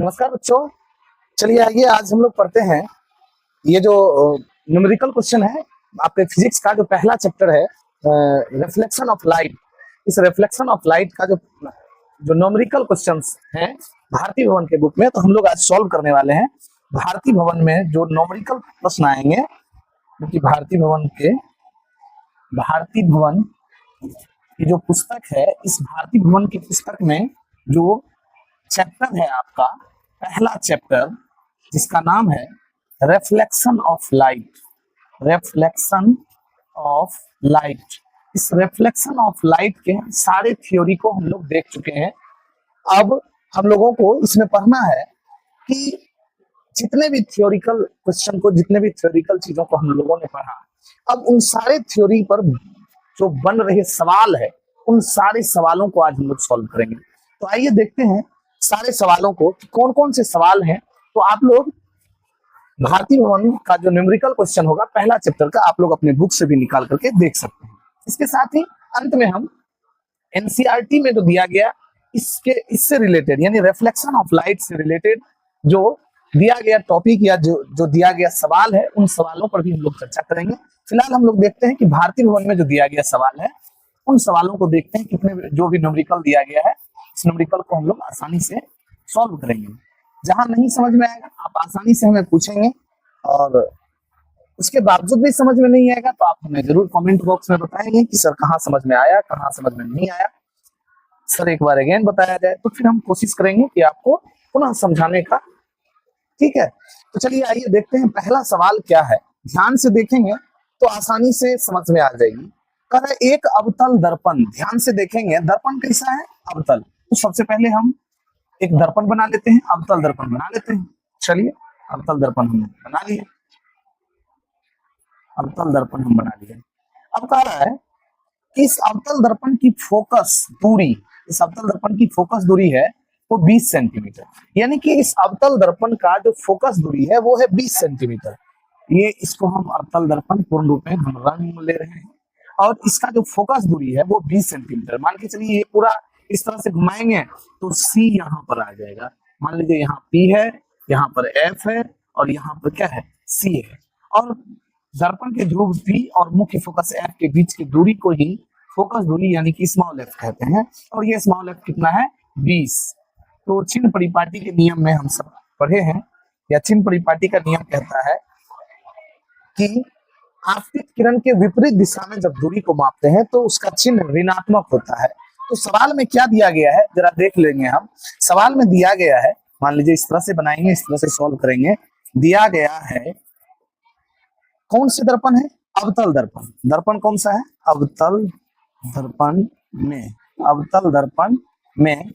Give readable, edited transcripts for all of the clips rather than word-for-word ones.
नमस्कार बच्चों। चलिए आइए आज हम लोग पढ़ते हैं ये जो न्यूमेरिकल क्वेश्चन है आपके फिजिक्स का जो पहला चैप्टर है रिफ्लेक्शन ऑफ लाइट। इस रिफ्लेक्शन ऑफ लाइट का जो जो न्यूमेरिकल क्वेश्चंस हैं भारतीय भवन के बुक में, तो हम लोग आज सॉल्व करने वाले हैं। भारतीय भवन में जो न्यूमेरिकल प्रश्न आएंगे, क्योंकि भारतीय भवन की जो पुस्तक है, इस भारतीय भवन की पुस्तक में जो चैप्टर है आपका पहला चैप्टर, जिसका नाम है reflection of light. Reflection of light, इस रिफ्लेक्शन ऑफ लाइट के सारे थ्योरी को हम लोग देख चुके हैं। अब हम लोगों को इसमें पढ़ना है कि जितने भी थ्योरिकल क्वेश्चन को, जितने भी थ्योरिकल चीजों को हम लोगों ने पढ़ा, अब उन सारे थ्योरी पर जो बन रहे सवाल है, उन सारे सवालों को आज हम लोग सॉल्व करेंगे। तो आइए देखते हैं सारे सवालों को, कौन कौन से सवाल हैं। तो आप लोग भारतीय भवन का जो न्यूमेरिकल क्वेश्चन होगा पहला चैप्टर का, आप लोग अपने बुक से भी निकाल करके देख सकते हैं। इसके साथ ही अंत में हम एनसीईआरटी में जो दिया गया इससे रिलेटेड, यानी रिफ्लेक्शन ऑफ लाइट से रिलेटेड जो दिया गया टॉपिक या जो दिया गया सवाल है, उन सवालों पर भी हम लोग चर्चा करेंगे। फिलहाल हम लोग देखते हैं कि भारतीय भवन में जो दिया गया सवाल है, उन सवालों को देखते हैं। कितने जो भी न्यूमेरिकल दिया गया है, इस न्यूमेरिकल को हम लोग आसानी से सॉल्व करेंगे। जहां नहीं समझ में आएगा आप आसानी से हमें पूछेंगे, और उसके बावजूद भी समझ में नहीं आएगा तो आप हमें जरूर कमेंट बॉक्स में बताएंगे कि सर कहाँ समझ में आया, कहाँ समझ में नहीं आया, सर एक बार अगेन बताया जाए। तो फिर हम कोशिश करेंगे कि आपको पुनः समझाने का। ठीक है, तो चलिए आइए देखते हैं पहला सवाल क्या है। ध्यान से देखेंगे तो आसानी से समझ में आ जाएगी। कह रहे एक अवतल दर्पण, ध्यान से देखेंगे दर्पण कैसा है, अवतल। तो सबसे पहले हम एक दर्पण बना लेते हैं, अवतल दर्पण बना लेते हैं। चलिए अवतल दर्पण हमने बना लिए, अवतल दर्पण हम बना लिए। अब कह रहा है कि इस अवतल दर्पण की फोकस दूरी, इस अवतल दर्पण की फोकस दूरी है वो 20 सेंटीमीटर। यानी कि इस अवतल दर्पण का जो फोकस दूरी है वो है 20 सेंटीमीटर। ये इसको हम अवतल दर्पण पूर्ण रूप में हम रंग ले रहे हैं, और इसका जो फोकस दूरी है वो 20 सेंटीमीटर। मान के चलिए ये पूरा इस तरह से घुमाएंगे तो सी यहाँ पर आ जाएगा। मान लीजिए यहाँ पी है, यहाँ पर एफ है, और यहाँ पर क्या है, सी है। और दर्पण के ध्रुव पी और मुख्य फोकस एफ के बीच की दूरी को ही फोकस दूरी यानी कि स्मॉल एफ कहते हैं। और ये स्मॉल एफ कितना है, 20। तो चिन्ह परिपाटी के नियम में हम सब पढ़े हैं, या चिन्ह परिपाटी का नियम कहता है कि आपतित किरण के विपरीत दिशा में जब दूरी को मापते हैं तो उसका चिन्ह ऋणात्मक होता है। तो सवाल में क्या दिया गया है जरा देख लेंगे हम। सवाल में दिया गया है, मान लीजिए इस तरह से बनाएंगे, इस तरह से सॉल्व करेंगे। दिया गया है कौन से दर्पण है, अवतल दर्पण। दर्पण कौन सा है, अवतल दर्पण में, अवतल दर्पण में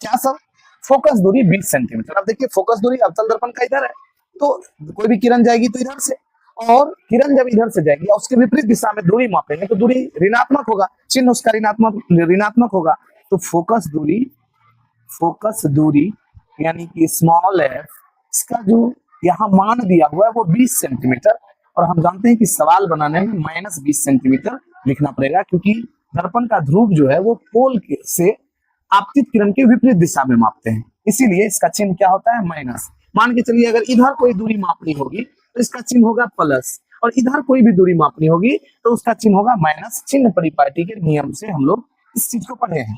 क्या सब, फोकस दूरी 20 सेंटीमीटर। अब देखिए फोकस दूरी अवतल दर्पण का इधर है, तो कोई भी किरण जाएगी तो इधर से, और किरण जब इधर से जाएगी और उसके विपरीत दिशा में दूरी मापेंगे तो दूरी ऋणात्मक होगा, चिन्ह उसका ऋणात्मक होगा। तो फोकस दूरी यानी कि स्मॉल एफ, इसका जो यहाँ मान दिया हुआ है वो 20 सेंटीमीटर। और हम जानते हैं कि सवाल बनाने में -20 सेंटीमीटर लिखना पड़ेगा, क्योंकि दर्पण का ध्रुव जो है वो पोल से आपतित किरण के विपरीत दिशा में मापते हैं, इसीलिए इसका चिन्ह क्या होता है, माइनस। मान के चलिए अगर इधर कोई दूरी मापनी होगी तो इसका चिन्ह होगा प्लस, और इधर कोई भी दूरी मापनी होगी तो उसका चिन्ह होगा माइनस। चिन्ह परिपाटी के नियम से हम लोग इस चीज को पढ़े हैं।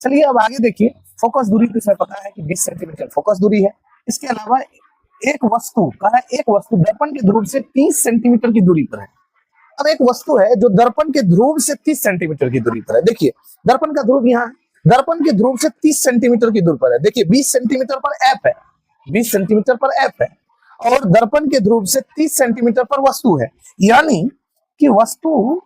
चलिए अब आगे देखिए, फोकस दूरी तो इसमें पता है कि 20 सेंटीमीटर फोकस दूरी है। इसके अलावा एक वस्तु कहा है, एक वस्तु दर्पण के ध्रुव से 30 सेंटीमीटर की दूरी पर है। अब एक वस्तु है जो दर्पण के ध्रुव से 30 सेंटीमीटर की दूरी पर है। देखिए दर्पण का ध्रुव यहाँ, दर्पण के ध्रुव से 30 सेंटीमीटर की दूरी पर है। देखिए 20 सेंटीमीटर पर एफ है, 20 सेंटीमीटर पर एफ है, और दर्पण के ध्रुव से 30 सेंटीमीटर पर वस्तु है। यानी कि वस्तु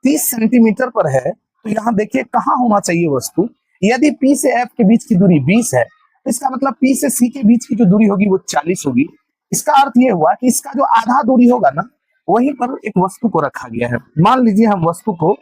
30 सेंटीमीटर पर है, तो यहाँ देखिए कहाँ होना चाहिए वस्तु। यदि P से F के बीच की दूरी 20 है, तो इसका मतलब P से C के बीच की जो दूरी होगी वो 40 होगी। इसका अर्थ ये हुआ कि इसका जो आधा दूरी होगा ना, वहीं पर एक वस्तु को रखा गया है। मान लीजिए हम वस्तु को,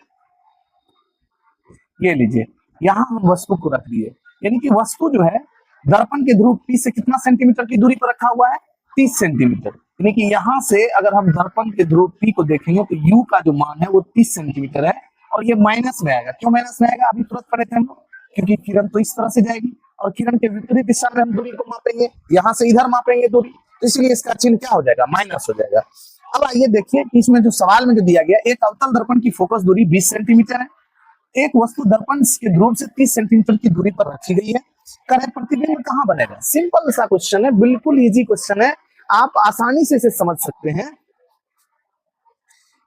ये लीजिए यहाँ हम वस्तु को रख दिए, यानी कि वस्तु जो है दर्पण के ध्रुव P से कितना सेंटीमीटर की दूरी पर रखा हुआ है, 30 सेंटीमीटर। यानी कि यहाँ से अगर हम दर्पण के ध्रुव P को देखेंगे तो U का जो मान है वो 30 सेंटीमीटर है, और ये माइनस में आएगा। क्यों माइनस में आएगा, अभी तुरंत पढ़े थे हम लोग क्योंकि किरण तो इस तरह से जाएगी और किरण के विपरीत दिशा में हम दूरी को मापेंगे, यहाँ से इधर मापेंगे दूरी, तो इसलिए इसका चिन्ह क्या हो जाएगा, माइनस हो जाएगा। अब आइए देखिए कि इसमें जो सवाल में जो दिया गया, एक अवतल दर्पण की फोकस दूरी 20 सेंटीमीटर है, एक वस्तु दर्पण के ध्रुव से 30 सेंटीमीटर की दूरी पर रखी गई है, करें प्रतिबिंब कहाँ बनेगा। सिंपल सा क्वेश्चन है, बिल्कुल इजी क्वेश्चन है, आप आसानी से इसे समझ सकते हैं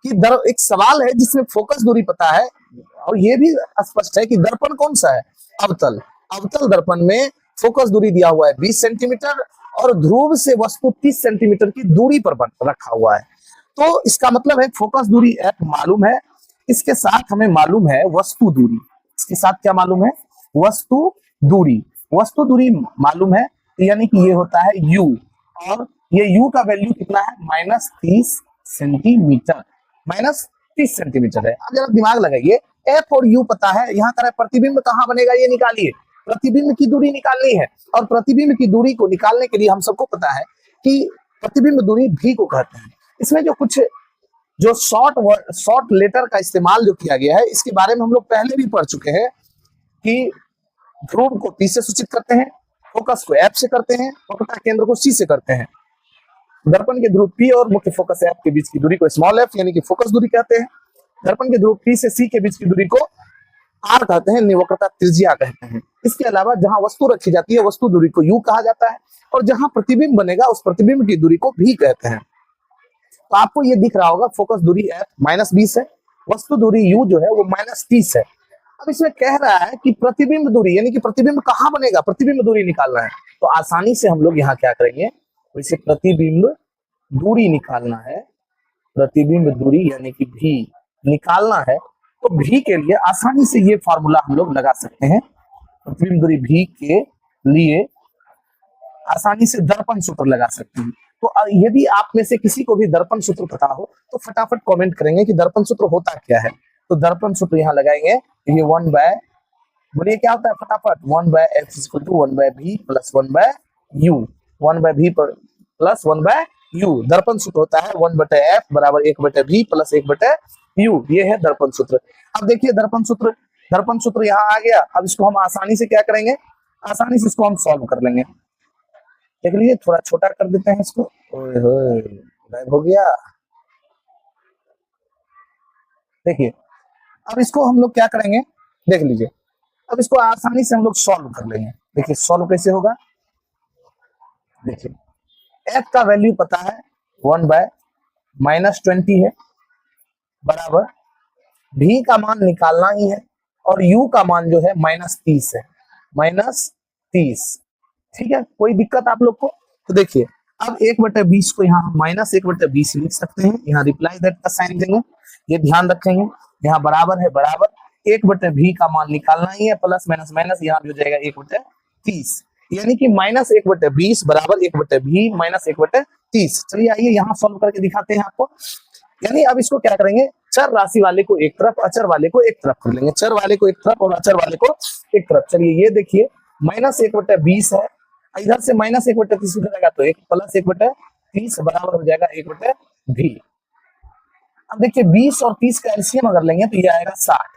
कि एक सवाल है जिसमें फोकस दूरी पता है और ये भी स्पष्ट है कि दर्पण कौन सा है, अवतल। अवतल दर्पण में फोकस दूरी दिया हुआ है 20 सेंटीमीटर और ध्रुव से वस्तु 30 सेंटीमीटर की दूरी पर रखा हुआ है। तो इसका मतलब है फोकस दूरी F मालूम है, इसके साथ हमें मालूम है वस्तु दूरी, इसके साथ क्या मालूम है, वस्तु दूरी। वस्तु दूरी मालूम है, यानी कि ये होता है U, और ये U का वैल्यू कितना है, -30 सेंटीमीटर, -30 सेंटीमीटर है। अब जरा दिमाग लगाइए, F और U पता है, यहाँ का प्रतिबिंब कहाँ बनेगा ये निकालिए, प्रतिबिंब की दूरी निकालनी है, और प्रतिबिंब की दूरी को निकालने के लिए हम सबको पता है कि प्रतिबिंब दूरी भी को कहते हैं। इसमें जो कुछ जो शॉर्ट लेटर का इस्तेमाल जो किया गया है, इसके बारे में हम लोग पहले भी पढ़ चुके हैं कि ध्रुव को P से सूचित करते हैं, फोकस को F से करते हैं, वक्रता केंद्र को C से करते हैं। दर्पण के ध्रुव P और मुख्य फोकस F के बीच की दूरी को स्मॉल f यानी कि फोकस दूरी कहते हैं। दर्पण के ध्रुव P से C के बीच की दूरी को R कहते हैं, वक्रता त्रिज्या कहते हैं। इसके अलावा जहां वस्तु रखी जाती है वस्तु दूरी को U कहा जाता है, और जहां प्रतिबिंब बनेगा उस प्रतिबिंब की दूरी को V कहते हैं। तो आपको ये दिख रहा होगा फोकस दूरी F -20 है, वस्तु दूरी U जो है वो -30 है। अब इसमें कह रहा है कि प्रतिबिंब दूरी, यानी कि प्रतिबिंब कहाँ बनेगा, प्रतिबिंब दूरी निकालना है। तो आसानी से हम लोग यहाँ क्या करेंगे, वैसे प्रतिबिंब दूरी निकालना है, प्रतिबिंब दूरी यानी कि भी निकालना है, तो भी के लिए आसानी से ये फॉर्मूला हम लोग लगा सकते हैं। प्रतिबिंब दूरी भी के लिए आसानी से दर्पण सूत्र लगा सकते हैं। तो यदि आप में से किसी को भी दर्पण सूत्र पता हो तो फटाफट कमेंट करेंगे कि दर्पण सूत्र होता क्या है। तो दर्पण सूत्र यहाँ लगाएंगे, ये 1/, बोलिए क्या होता है फटाफट, 1/f = 1/v + 1/u, 1/v + 1/u। दर्पण सूत्र होता है 1/f = 1/v + 1/u, ये है दर्पण सूत्र। अब देखिए दर्पण सूत्र यहाँ आ गया। अब इसको हम आसानी से क्या करेंगे, आसानी से इसको हम सॉल्व कर लेंगे। देख लीजिए, थोड़ा छोटा कर देते हैं इसको, ओए होए गायब हो गया। देखिए अब इसको हम लोग क्या करेंगे, देख लीजिए, अब इसको आसानी से हम लोग सॉल्व कर लेंगे। देखिए सॉल्व कैसे होगा, देखिए f का वैल्यू पता है 1/-20 है, बराबर v का मान निकालना ही है, और u का मान जो है -30 है, -30। ठीक है, कोई दिक्कत आप लोग को। तो देखिए अब 1/20 को यहाँ -1/20 लिख सकते हैं, यहाँ रिप्लाई दैट का साइन देंगे, ये ध्यान रखेंगे। यहाँ बराबर है बराबर 1/v का मान निकालना ही है, प्लस माइनस माइनस यहाँ भी हो जाएगा 1/30, यानी कि -1/20 बराबर 1/v - 1/30। चलिए आइए यहाँ सॉल्व करके दिखाते हैं आपको। यानी अब इसको क्या करेंगे, चर राशि वाले को एक तरफ, अचर वाले को एक तरफ कर लेंगे, चर वाले को एक तरफ और अचर वाले को एक तरफ। चलिए ये देखिए -1/20 है, इधर से -1/30 हो जाएगा तो 1 + 1/30 बराबर हो जाएगा 1/v। अब देखिए 20 और 30 का एलसीएम अगर लेंगे तो ये आएगा 60।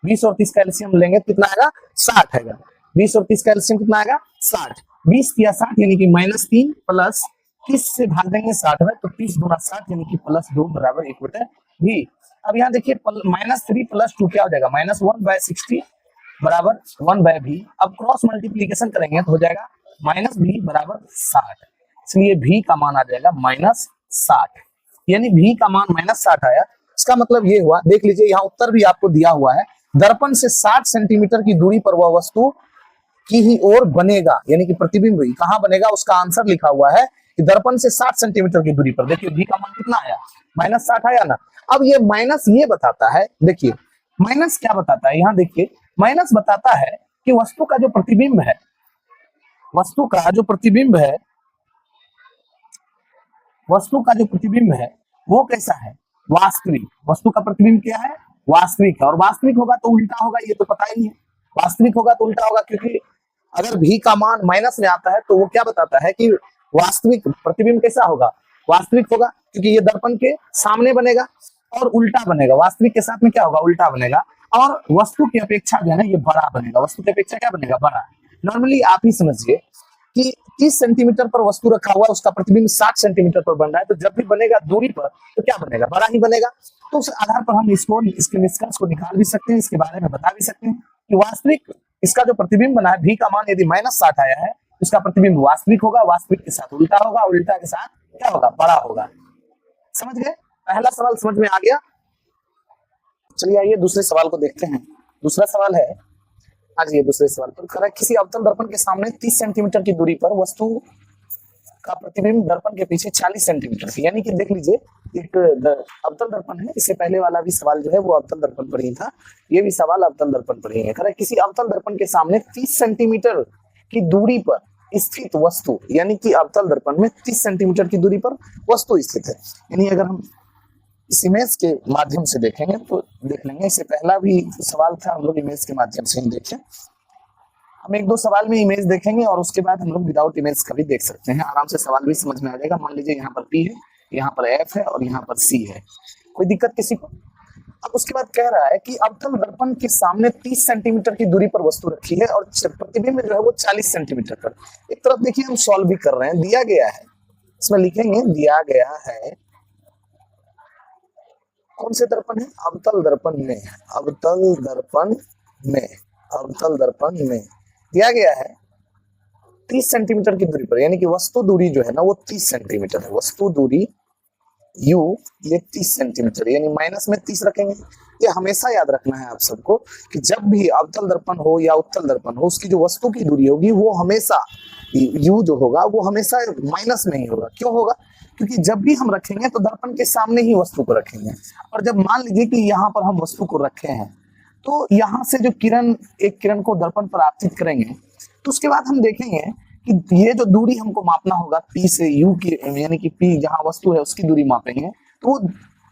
20 और 30 का एलसीएम लेंगे तो कितना आएगा, 60 आएगा। 20 और 30 का एलसीएम कितना आएगा, 60। 20 या 60 यानी कि -3 प्लस 30 से भाग देंगे 60 में, तो 30 × 60 यानी कि +2 बराबर 1/v। अब यहाँ देखिए -3 + 2 क्या हो जाएगा, -1/60 बराबर 1/v। अब क्रॉस मल्टीप्लीकेशन करेंगे तो हो जाएगा -v बराबर 60, इसलिए v का मान आ जाएगा -60, यानी v का मान -60 आया। इसका मतलब ये हुआ, देख लीजिए यहाँ उत्तर भी आपको दिया हुआ है, दर्पण से 60 सेंटीमीटर की दूरी पर वह वस्तु की ही ओर बनेगा, यानी कि प्रतिबिंब कहाँ बनेगा उसका आंसर लिखा हुआ है कि दर्पण से 60 सेंटीमीटर की दूरी पर। देखिए v का मान कितना आया, -60 आया ना। अब ये माइनस ये बताता है, देखिए माइनस क्या बताता है, यहाँ देखिए माइनस बताता है कि वस्तु का जो प्रतिबिंब है, वस्तु का जो प्रतिबिंब है, वस्तु का जो प्रतिबिंब है वो कैसा है, वास्तविक। वस्तु का प्रतिबिंब क्या है, वास्तविक है, और वास्तविक होगा तो उल्टा होगा, ये तो पता ही है, वास्तविक होगा तो उल्टा होगा, क्योंकि अगर v का मान माइनस में आता है तो वो क्या बताता है कि वास्तविक प्रतिबिंब कैसा होगा, वास्तविक होगा, क्योंकि ये दर्पण के सामने बनेगा और उल्टा बनेगा। वास्तविक के साथ में क्या होगा, उल्टा बनेगा। और वस्तु की अपेक्षा जो है ना ये बड़ा बनेगा, वस्तु की अपेक्षा क्या बनेगा, बड़ा। नॉर्मली आप ही समझिए कि 30 सेंटीमीटर पर वस्तु रखा हुआ है, उसका प्रतिबिंब 60 सेंटीमीटर पर बन रहा है, तो जब भी बनेगा दूरी पर तो क्या बनेगा, बड़ा ही बनेगा। तो उस आधार पर हम इसके निष्कर्ष को निकाल भी सकते हैं, इसके बारे में बता भी सकते हैं कि वास्तविक इसका जो प्रतिबिंब बना है भी का मान यदि -60 आया है, उसका प्रतिबिंब वास्तविक होगा, वास्तविक के साथ उल्टा होगा, उल्टा के साथ क्या होगा, बड़ा होगा। समझ गए, पहला सवाल समझ में आ गया। चलिए आइए दूसरे सवाल को देखते हैं। दूसरा सवाल है, आज ये दूसरे सवाल पर कह किसी अवतल दर्पण के सामने 30 सेंटीमीटर की दूरी पर वस्तु का प्रतिबिंब दर्पण के पीछे 40 सेंटीमीटर की, यानी कि देख लीजिए एक अवतल दर्पण है, इससे पहले वाला भी सवाल जो है वो अवतल दर्पण पर ही था, ये भी सवाल अवतल दर्पण पर ही है। कह किसी अवतल दर्पण के सामने 30 सेंटीमीटर की दूरी पर स्थित वस्तु, यानी कि अवतल दर्पण में 30 सेंटीमीटर की दूरी पर वस्तु स्थित है। यानी अगर हम इस इमेज के माध्यम से देखेंगे तो देख लेंगे, इससे पहला भी सवाल था हम लोग इमेज के माध्यम से ही देखें। हम एक दो सवाल में इमेज देखेंगे और उसके बाद हम लोग विदाउट इमेज का भी देख सकते हैं, आराम से सवाल भी समझ में आ जाएगा। मान लीजिए यहाँ पर P है, यहाँ पर F है और यहाँ पर C है, कोई दिक्कत किसी को। अब उसके बाद कह रहा है कि अवतल दर्पण के सामने 30 सेंटीमीटर की दूरी पर वस्तु रखी है और प्रतिबिंब जो है वो 40 सेंटीमीटर पर। एक तरफ देखिए हम सॉल्व भी कर रहे हैं, दिया गया है, इसमें लिखेंगे दिया गया है कौन से दर्पण है, अवतल दर्पण में, अवतल दर्पण में, अवतल दर्पण में दिया गया है 30 सेंटीमीटर की दूरी पर, यानी कि वस्तु दूरी जो है ना वो 30 सेंटीमीटर है, वस्तु दूरी U ये 30 सेंटीमीटर, यानी माइनस में 30 रखेंगे। ये हमेशा याद रखना है आप सबको कि जब भी अवतल दर्पण हो या उत्तल दर्पण हो, उसकी जो वस्तु की दूरी होगी वो हमेशा U जो होगा वो हमेशा माइनस में ही होगा। क्यों होगा, क्योंकि जब भी हम रखेंगे तो दर्पण के सामने ही वस्तु को रखेंगे, और जब मान लीजिए कि यहाँ पर हम वस्तु को रखे हैं तो यहाँ से जो किरण, एक किरण को दर्पण पर आपतित करेंगे तो उसके बाद हम देखेंगे कि ये जो दूरी हमको मापना होगा P से U की, यानी कि P जहाँ वस्तु है उसकी दूरी मापेंगे तो वो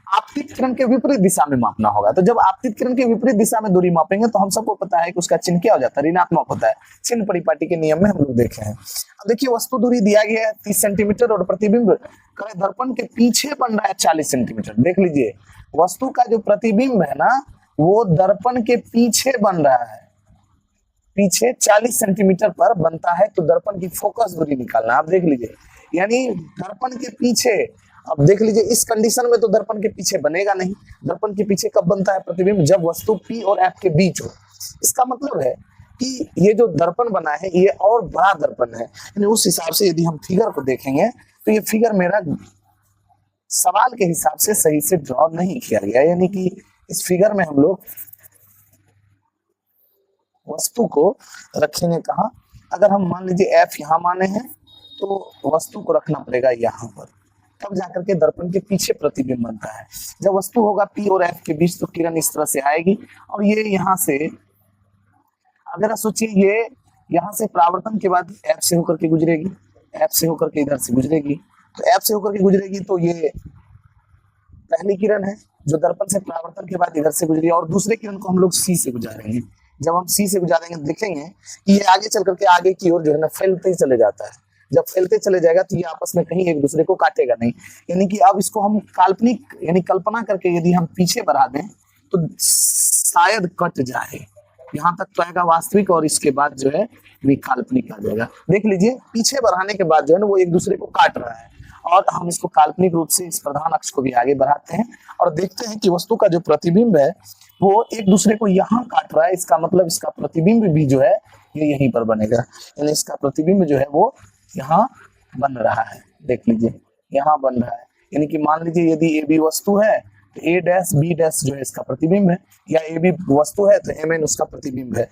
आपतित किरण के विपरीत दिशा में मापना होगा। तो जब आपतित किरण के विपरीत दिशा में दूरी मापेंगे तो हम सबको पता है कि उसका चिन्ह क्या हो जाता है, ऋणात्मक होता है। चिन्ह परिपाटी के नियम में हम लोग देखे हैं। अब देखिए वस्तु दूरी दिया गया है 30 सेंटीमीटर और प्रतिबिंब दर्पण के पीछे बन रहा है 40 सेंटीमीटर। देख लीजिए वस्तु का जो प्रतिबिंब है ना वो दर्पण के पीछे बन रहा है, पीछे 40 सेंटीमीटर पर बनता है, तो दर्पण की फोकस दूरी निकालना। आप देख लीजिए यानी दर्पण के पीछे, अब देख लीजिए इस कंडीशन में तो दर्पण के पीछे बनेगा नहीं। दर्पण के पीछे कब बनता है प्रतिबिंब, जब वस्तु P और F के बीच हो। इसका मतलब है कि ये जो दर्पण बना है ये और बड़ा दर्पण है। यानी उस हिसाब से यदि हम फिगर को देखेंगे तो ये फिगर मेरा सवाल के हिसाब से सही से ड्रॉ नहीं किया गया, यानी कि इस फिगर में हम लोग वस्तु को रखेंगे कहाँ, अगर हम मान लीजिए F यहाँ माने हैं तो वस्तु को रखना पड़ेगा यहाँ पर, तब जाकर के दर्पण के पीछे प्रतिबिंब बनता है। जब वस्तु होगा P और F के बीच तो किरण इस तरह से आएगी और ये यहाँ से, अगर सोचिए ये यहाँ से परावर्तन के बाद F से होकर के गुजरेगी, F से होकर के इधर से गुजरेगी, तो F से होकर के गुजरेगी तो ये पहली किरण है जो दर्पण से परावर्तन के बाद इधर से गुजरी, और दूसरे किरण को हम लोग C से गुजारेंगे। जब हम C से गुजारेंगे देखेंगे कि ये आगे चल करके आगे की ओर जो है ना फैलते ही चले जाता है। जब फैलते चले जाएगा तो ये आपस में कहीं एक दूसरे को काटेगा नहीं, यानी कि अब इसको हम काल्पनिक यानी कल्पना करके यदि हम पीछे बढ़ा दें तो शायद कट जाए, यहाँ तक तो आएगा वास्तविक और इसके बाद जो है ये काल्पनिक आ जाएगा। देख लीजिए पीछे बढ़ाने के बाद जो है ना वो एक दूसरे को काट रहा है, और हम इसको काल्पनिक रूप से इस प्रधान अक्ष को भी आगे बढ़ाते हैं और देखते हैं कि वस्तु का जो प्रतिबिंब है वो एक दूसरे को यहाँ काट रहा है। इसका मतलब इसका प्रतिबिंब भी जो है ये यहीं पर बनेगा, यानी इसका प्रतिबिंब जो है वो यहाँ बन रहा है। देख लीजिए यहाँ बन रहा है, यानी कि मान लीजिए यदि ए बी वस्तु है तो ए डैश बी डैश जो है इसका प्रतिबिंब है, या ए बी वस्तु है तो एम एन उसका प्रतिबिंब है।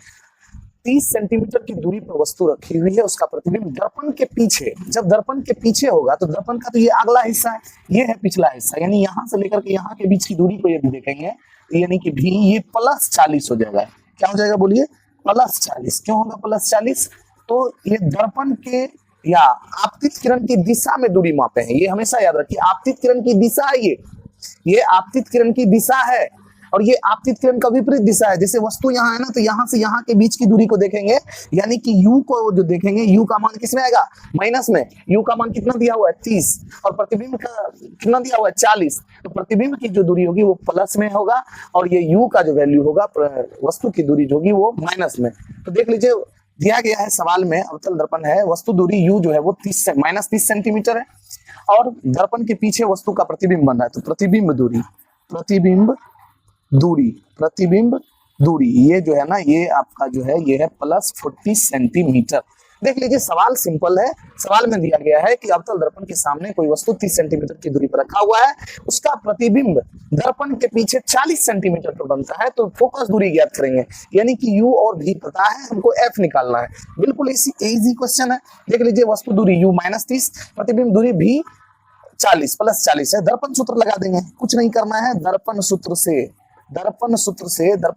30 सेंटीमीटर की दूरी पर वस्तु रखी हुई है, उसका प्रतिबिंब दर्पण के पीछे, जब दर्पण के पीछे होगा तो दर्पण का तो ये अगला हिस्सा है, ये है पिछला हिस्सा, यानी यहाँ से लेकर के यहाँ के बीच की दूरी को यदि देखेंगे यानी कि भी ये +40 हो जाएगा। क्या हो जाएगा बोलिए, +40। क्यों होगा +40, तो ये दर्पण के या आपतित किरण की दिशा में दूरी मापे हैं। ये हमेशा याद रखिए आपतित किरण की दिशा है, ये आपतित किरण की दिशा है। और ये आपतित किरण का विपरीत दिशा है। जैसे वस्तु यहाँ है ना, तो यहाँ से यहाँ के बीच की दूरी को देखेंगे, यानी कि u को जो देखेंगे, u का मान किस में आएगा, माइनस में। u का मान कितना दिया हुआ है 30 और प्रतिबिंब का कितना दिया हुआ है 40, तो प्रतिबिंब की जो दूरी होगी वो प्लस में होगा और ये u का जो वैल्यू होगा वस्तु की दूरी जो होगी वो माइनस में। तो देख लीजिए दिया गया है सवाल में, अवतल दर्पण है, वस्तु दूरी u जो है वो -30 सेंटीमीटर है और दर्पण के पीछे वस्तु का प्रतिबिंब बन रहा है। तो प्रतिबिंब दूरी ये जो है ना, ये आपका जो है ये है +40 सेंटीमीटर। देख लीजिए सवाल सिंपल है। सवाल में दिया गया है कि अवतल दर्पण के सामने कोई वस्तु 30 सेंटीमीटर की दूरी पर रखा हुआ है, उसका प्रतिबिंब दर्पण के पीछे 40 सेंटीमीटर पर बनता है, तो फोकस दूरी ज्ञात करेंगे। यानी कि u और v पता है, हमको f निकालना है। बिल्कुल इजी क्वेश्चन है। देख लीजिए वस्तु दूरी u -30, प्रतिबिंब दूरी v 40 +40 है। दर्पण सूत्र लगा देंगे, कुछ नहीं करना है। दर्पण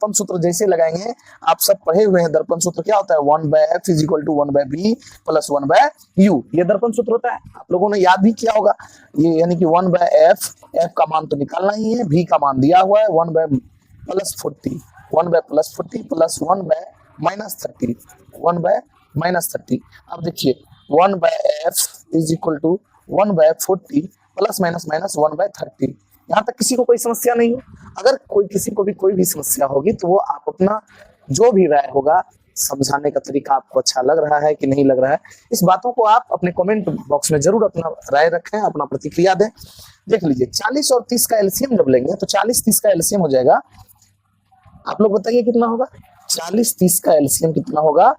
सूत्र जैसे लगाएंगे, आप सब पढ़े हुए हैं। दर्पण सूत्र क्या होता है, 1/f = 1/v + 1/u। ये दर्पण सूत्र होता है, आप लोगों ने याद भी किया होगा ये, यानी कि 1/f, f का मान तो निकालना ही है, v का मान दिया हुआ है 1/+40 1/-30 अब देखिए 1/f = 1/40 ± 1/30। यहाँ तक किसी को कोई समस्या नहीं हो। अगर किसी को भी कोई भी समस्या होगी तो वो आप अपना जो भी राय होगा, समझाने का तरीका आपको अच्छा लग रहा है कि नहीं लग रहा है, इस बातों को आप अपने कमेंट बॉक्स में जरूर अपना राय रखें, अपना प्रतिक्रिया दें। देख लीजिए 40 और 30 का एलसीएम जब लेंगे तो 40-30 का एलसीएम हो जाएगा, आप लोग बताइए कितना होगा, 40-30 का एलसीएम कितना होगा,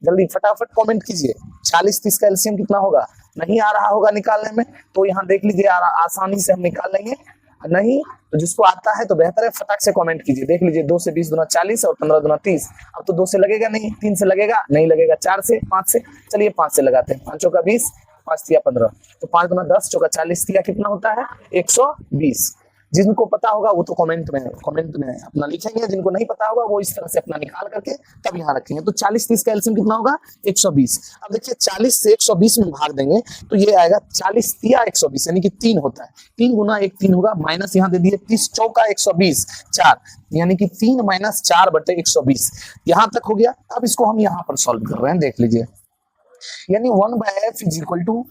जल्दी फटाफट कमेंट कीजिए। 40-30 का एलसीएम कितना होगा, नहीं आ रहा होगा निकालने में तो यहाँ देख लीजिए आसानी से हम निकाल लेंगे, नहीं तो जिसको आता है तो बेहतर है फटाक से कमेंट कीजिए। देख लीजिए 2 से 20 × 40 और 15 × 30। अब तो 2 से लगेगा नहीं, 3 से लगेगा नहीं, लगेगा 4 से 5 से, चलिए 5 से लगाते हैं। 5 × 20, 5 × 15, तो 5 × 10 = 40 कितना होता है 120। जिनको पता होगा वो तो कमेंट में अपना लिखेंगे, जिनको नहीं पता होगा वो इस तरह से अपना निकाल करके तब यहाँ रखेंगे। तो 40-30 का एलसीएम कितना होगा 120। अब देखिए 40 से 120 में भाग देंगे तो ये आएगा 40 × 120 यानी कि 3 होता है, 3 × 1 3 होगा, माइनस यहाँ दे दिए 30 × 4 = 120 4, यानी कि 3 - 4/120 यहाँ तक हो गया। अब इसको हम यहाँ पर सॉल्व कर रहे हैं, देख लीजिए यानी 1/f =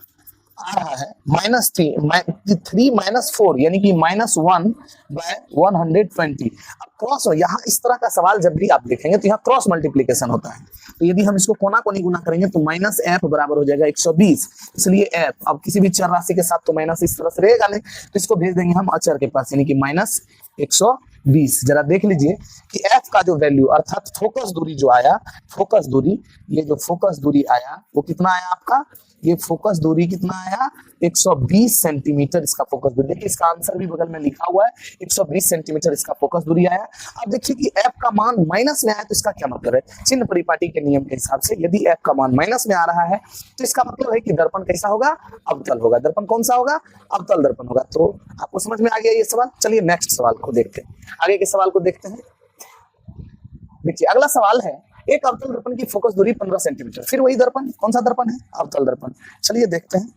आ रहा है -3 - 4 यानी कि -1/120। अब क्रॉस हो, यहाँ इस तरह का सवाल जब भी आप देखेंगे तो यहाँ क्रॉस मल्टीप्लीकेशन होता है, तो यदि हम इसको कोना कोनी गुना करेंगे तो -f बराबर हो जाएगा 120, इसलिए f अब किसी भी चर राशि के साथ तो माइनस इस तरह से रहेगा नहीं, तो इसको भेज देंगे हम अचर के पास यानी कि -120। जरा देख लीजिए कि f का जो वैल्यू अर्थात फोकस दूरी जो आया, फोकस दूरी, ये जो फोकस दूरी आया वो कितना आया आपका, ये फोकस दूरी कितना आया 120 सेंटीमीटर इसका फोकस दूरी। देखिए इसका आंसर भी बगल में लिखा हुआ है, 120 सेंटीमीटर इसका फोकस दूरी आया। अब देखिए कि f का मान माइनस में आया तो इसका क्या मतलब है, चिन्ह परिपाटी के नियम के हिसाब से यदि f का मान माइनस में आ रहा है तो इसका मतलब है कि दर्पण कैसा होगा, अवतल होगा। दर्पण कौन सा होगा, अवतल दर्पण होगा। तो आपको समझ में आ गया ये सवाल। चलिए नेक्स्ट सवाल को देखते हैं, आगे के सवाल को देखते हैं। देखिए अगला सवाल है, एक अवतल दर्पण की फोकस दूरी 15 सेंटीमीटर। फिर वही दर्पण, कौन सा दर्पण है, अवतल दर्पण। चलिए देखते हैं,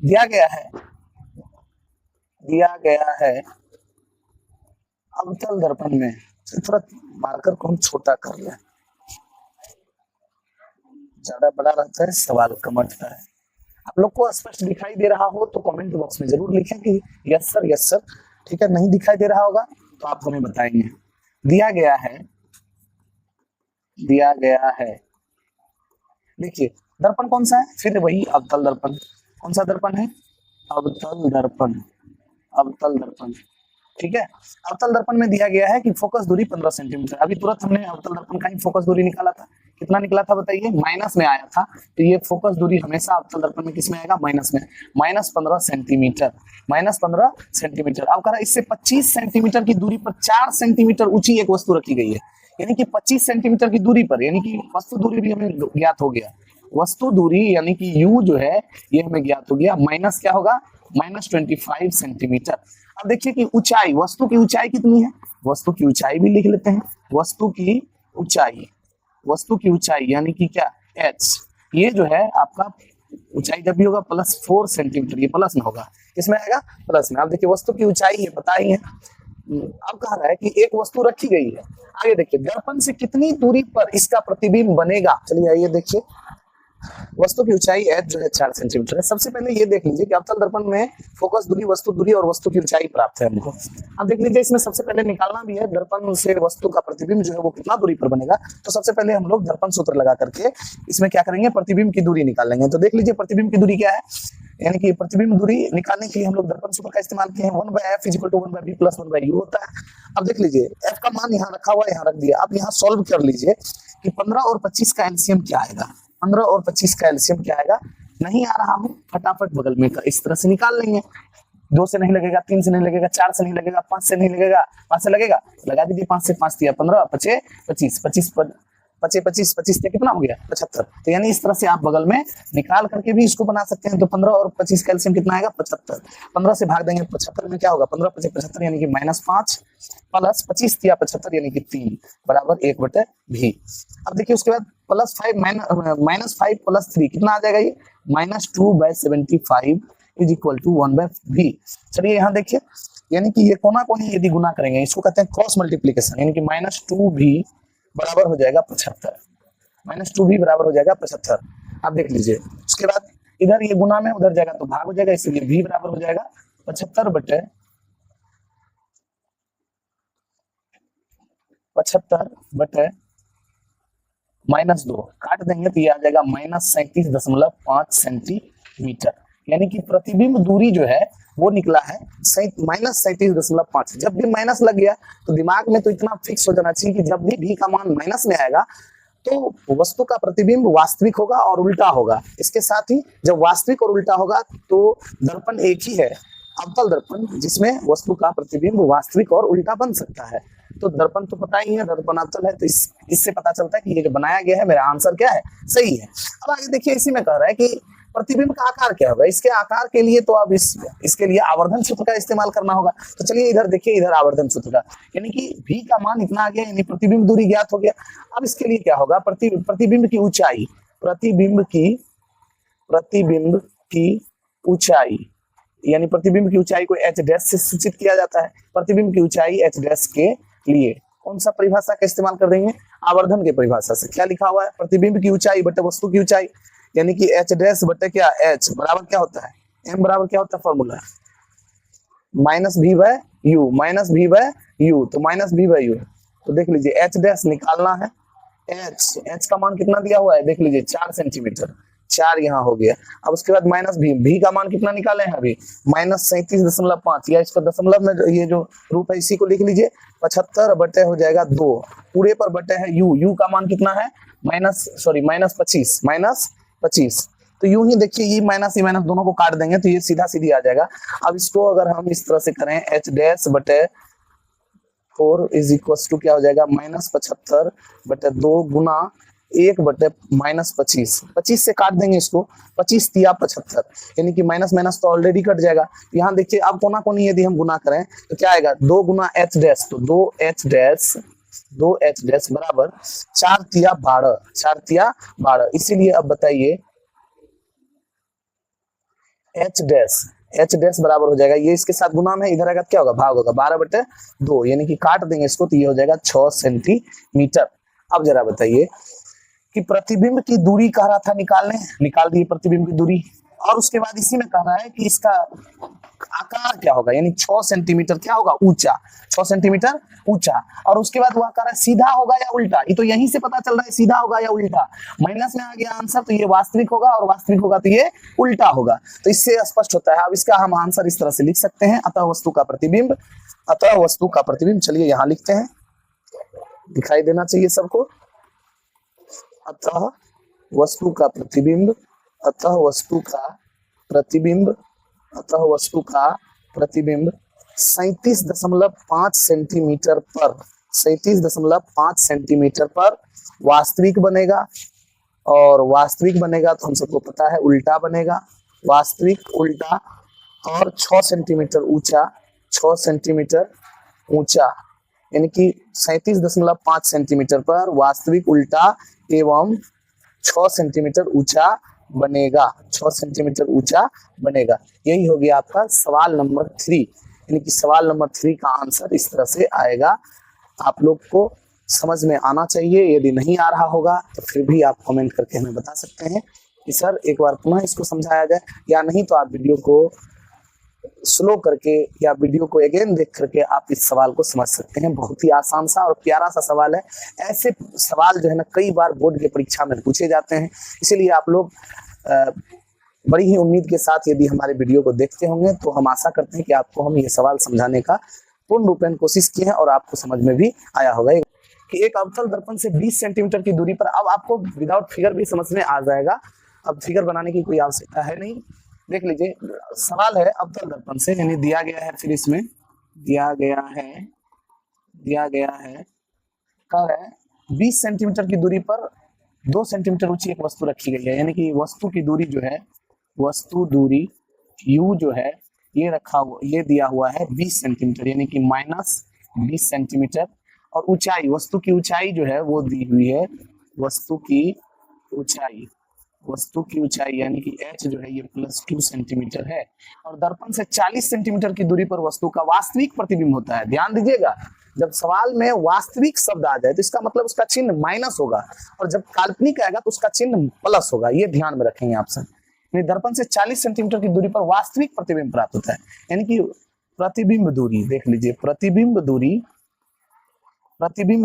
दिया गया है अवतल दर्पण में, थोड़ा मार्कर को हम छोटा कर लें, ज्यादा बड़ा रहता है सवाल कमरता है। आप लोग को स्पष्ट दिखाई दे रहा हो तो कमेंट बॉक्स में जरूर लिखें कि यस सर, ठीक है। नहीं दिखाई दे रहा होगा तो आप हमें बताएंगे। दिया गया है देखिए दर्पण कौन सा है, फिर वही अवतल दर्पण। कौन सा दर्पण है, अवतल दर्पण, ठीक है। अवतल दर्पण में दिया गया है कि फोकस दूरी 15 सेंटीमीटर। अभी तुरंत हमने अवतल दर्पण का ही फोकस दूरी निकाला था, कितना निकला था बताइए, माइनस में आया था। तो ये फोकस दूरी हमेशा अवतल दर्पण में किस में आएगा, माइनस में, -15 सेंटीमीटर, -15 सेंटीमीटर। अब कह रहा है इससे 25 सेंटीमीटर की दूरी पर 4 सेंटीमीटर ऊंची एक वस्तु रखी गई है, यानी कि 25 सेंटीमीटर की दूरी पर, यानी कि वस्तु दूरी भी हमें ज्ञात हो गया। वस्तु दूरी यानी कि u जो है ये हमें ज्ञात हो गया, माइनस क्या होगा, -25 सेंटीमीटर। अब देखिए कि ऊंचाई, वस्तु की ऊंचाई कितनी है, वस्तु की ऊंचाई भी लिख लेते हैं। वस्तु की ऊंचाई यानी कि क्या, h, ये जो है आपका ऊंचाई जब भी होगा +4 सेंटीमीटर, ये प्लस में होगा, इसमें आएगा प्लस में। अब देखिए वस्तु की ऊंचाई ये पता ही है, अब कह रहा है कि एक वस्तु रखी गई है, आगे देखिए दर्पण से कितनी दूरी पर इसका प्रतिबिंब बनेगा। चलिए आइए देखिए, वस्तु की ऊंचाई h जो है 4 सेंटीमीटर है। सबसे पहले ये देख लीजिए कि अवतल दर्पण में फोकस दूरी, वस्तु दूरी और वस्तु की ऊंचाई प्राप्त है हमको। अब देख लीजिए इसमें सबसे पहले निकालना भी है दर्पण से वस्तु का प्रतिबिंब जो है वो कितना दूरी पर बनेगा। तो सबसे पहले हम लोग दर्पण सूत्र लगा करके इसमें क्या करेंगे, प्रतिबिंब की दूरी निकाल लेंगे। तो देख लीजिए प्रतिबिंब की दूरी क्या है, यानी कि प्रतिबिंब दूरी निकालने के लिए हम लोग दर्पण सूत्र का इस्तेमाल किए हैं। 1/f = 1/b + 1/u होता है। अब देख लीजिए f का मान यहाँ रखा हुआ है, यहाँ रख दिया। अब यहाँ सॉल्व कर लीजिए कि 15 और 25 का एलसीएम क्या आएगा। 15 और 25 का एलसीएम क्या आएगा, नहीं आ रहा हूँ, फटाफट बगल में का इस तरह से निकाल लेंगे। 2 से नहीं लगेगा, 3 से नहीं लगेगा, 4 से नहीं लगेगा, 5 से नहीं लगेगा, 5 से लगेगा, लगा दीजिए। 5 से 5 दिया 15, 5 25, 25 25 25 से कितना हो गया 75। तो यानी इस तरह से आप बगल में निकाल करके भी इसको बना सकते हैं। तो 15 और 25 का एलसीएम कितना आएगा 75। 15 से भाग देंगे 75 में क्या होगा, 15 × 5 = 75 यानी कि -5 प्लस 25 दिया 75 यानी कि 3 बराबर 1/v। अब देखिए उसके बाद +5 -5 + 3 कितना आ जाएगा, ये -2/75 = 1/v। चलिए यहाँ देखिए, यानी कि ये कोना कोनी यदि गुना करेंगे इसको कहते हैं क्रॉस मल्टीप्लीकेशन, यानी कि -2v बराबर हो जाएगा 75, -2v बराबर हो जाएगा 75। आप देख लीजिए उसके बाद इधर ये गुना में उधर जाएगा तो भाग हो जाएगा, इसलिए v बराबर हो जाएगा 75 बटे -2 काट देंगे तो ये आ जाएगा -37.5 सेंटीमीटर। यानी कि प्रतिबिंब दूरी जो है वो निकला है -37.5। जब भी माइनस लग गया तो दिमाग में तो इतना फिक्स हो जाना चाहिए कि जब भी v का मान माइनस में आएगा तो वस्तु का प्रतिबिंब वास्तविक होगा और उल्टा होगा। इसके साथ ही जब वास्तविक और उल्टा होगा तो दर्पण एक ही है, अवतल दर्पण, जिसमें वस्तु का प्रतिबिंब वास्तविक और उल्टा बन सकता है। तो दर्पण तो पता ही है, दर्पण अवतल है, तो इससे पता चलता है कि ये जो बनाया गया है मेरा आंसर क्या है, सही है। अब आगे देखिए इसी में कह रहा है कि प्रतिबिंब का आकार क्या होगा। इसके आकार के लिए तो अब इसके लिए आवर्धन सूत्र का इस्तेमाल करना होगा। तो चलिए इधर देखिए, इधर आवर्धन सूत्र का, यानी कि v का मान इतना आ गया, यानी प्रतिबिंब दूरी ज्ञात हो गया। अब इसके लिए क्या होगा, प्रतिबिंब की ऊंचाई, प्रतिबिंब की ऊंचाई, यानी प्रतिबिंब की ऊंचाई को h डैश से सूचित किया जाता है। प्रतिबिंब की ऊंचाई h डैश के लिए कौन सा परिभाषा का इस्तेमाल कर देंगे, आवर्धन के परिभाषा से। क्या लिखा हुआ है, प्रतिबिंब की ऊंचाई बटे वस्तु की ऊंचाई, यानी कि h डैश बटे क्या h बराबर क्या होता है, m बराबर क्या होता है फॉर्मूला, -v/u, तो -v/u। तो देख लीजिए h डैश निकालना है, h का मान कितना दिया हुआ है, देख लीजिए 4 सेंटीमीटर, 4 यहाँ हो गया। अब उसके बाद -v का मान कितना निकाले हैं अभी, -37.5, या इसको दशमलव में ये जो रूप है इसी को लिख लीजिए, 75 बटे हो जाएगा 2, पूरे पर बटे है u का मान कितना है -25। तो यूं ही देखिए ये माइनस दोनों को काट देंगे तो ये सीधा सीधी आ जाएगा। अब इसको अगर हम इस तरह से करें h डैश बटे 4 = क्या हो जाएगा, -75 बटे 2 गुना 1 बटे -25, 25 से काट देंगे इसको, 25 × 75, यानी कि माइनस माइनस तो ऑलरेडी कट जाएगा। यहाँ देखिए अब कोना कोनी यदि हम गुना करें तो क्या आएगा, 2 गुना h डैश, तो 2h डैश बराबर 4 × 12। इसीलिए अब बताइए h डैश बराबर हो जाएगा, ये इसके साथ गुना में इधर आएगा क्या होगा, भाग होगा, 12/2, यानी कि काट देंगे इसको तो ये हो जाएगा 6 सेंटीमीटर। अब जरा बताइए कि प्रतिबिंब की दूरी कह रहा था निकाल दिए प्रतिबिंब की दूरी, और उसके बाद इसी में कह रहा है कि इसका आकार क्या होगा, यानी 6 सेंटीमीटर क्या होगा ऊंचा, 6 सेंटीमीटर ऊंचा। और उसके बाद वह कह रहा है सीधा होगा या उल्टा, ये तो यहीं से पता चल रहा है सीधा होगा या उल्टा, माइनस में आ गया आंसर, तो ये वास्तविक होगा और वास्तविक होगा तो ये उल्टा होगा, तो इससे स्पष्ट होता है। अब इसका हम आंसर इस तरह से लिख सकते हैं, अतः वस्तु का प्रतिबिंब, चलिए यहाँ लिखते हैं, दिखाई देना चाहिए सबको, अतः वस्तु का प्रतिबिंब 37.5 सेंटीमीटर पर वास्तविक बनेगा, और वास्तविक बनेगा तो हम सबको पता है उल्टा बनेगा, वास्तविक उल्टा, और 6 सेंटीमीटर ऊंचा, यानी कि 37.5 सेंटीमीटर पर वास्तविक उल्टा एवं 6 सेंटीमीटर ऊंचा बनेगा, 6 सेंटीमीटर ऊंचा बनेगा। यही हो गया आपका सवाल नंबर 3। यानी कि सवाल नंबर 3 का आंसर इस तरह से आएगा। आप लोग को समझ में आना चाहिए, यदि नहीं आ रहा होगा तो फिर भी आप कमेंट करके हमें बता सकते हैं कि सर एक बार पुनः इसको समझाया जाए, या नहीं तो आप वीडियो को स्लो करके या वीडियो को अगेन देख करके आप इस सवाल को समझ सकते हैं। बहुत ही आसान सा और प्यारा सा सवाल है। ऐसे सवाल जो है ना कई बार बोर्ड की परीक्षा में पूछे जाते हैं, इसीलिए आप लोग बड़ी ही उम्मीद के साथ यदि हमारे वीडियो को देखते होंगे तो हम आशा करते हैं कि आपको हम ये सवाल समझाने का पूर्ण रूपेण कोशिश किए हैं और आपको समझ में भी आया होगा कि एक अवतल दर्पण से 20 सेंटीमीटर की दूरी पर, अब आपको विदाउट फिगर भी समझ में आ जाएगा, अब फिगर बनाने की कोई आवश्यकता है नहीं। देख लीजिए सवाल है अवतल दर्पण से, यानी दिया गया है, फिर इसमें दिया गया है कह रहे 20 सेंटीमीटर की दूरी पर 2 सेंटीमीटर ऊंची एक वस्तु रखी गई है, यानी कि वस्तु की दूरी जो है, वस्तु दूरी u जो है ये रखा हुआ, ये दिया हुआ है 20 सेंटीमीटर, यानी कि -20 सेंटीमीटर, और ऊंचाई, वस्तु की ऊंचाई जो है वो दी हुई है, वस्तु की ऊंचाई यानी कि h जो है ये +2 सेंटीमीटर है, और दर्पण से 40 सेंटीमीटर की दूरी पर वस्तु का वास्तविक प्रतिबिंब होता है। ध्यान दीजिएगा, जब सवाल में वास्तविक शब्द आ जाए तो इसका मतलब उसका चिन्ह माइनस होगा, और जब काल्पनिक आएगा तो उसका चिन्ह प्लस होगा, ये ध्यान में रखेंगे आप सब। दर्पण से 40 सेंटीमीटर की दूरी पर वास्तविक प्रतिबिंब प्राप्त होता है, यानी कि प्रतिबिंब दूरी, देख लीजिए प्रतिबिंब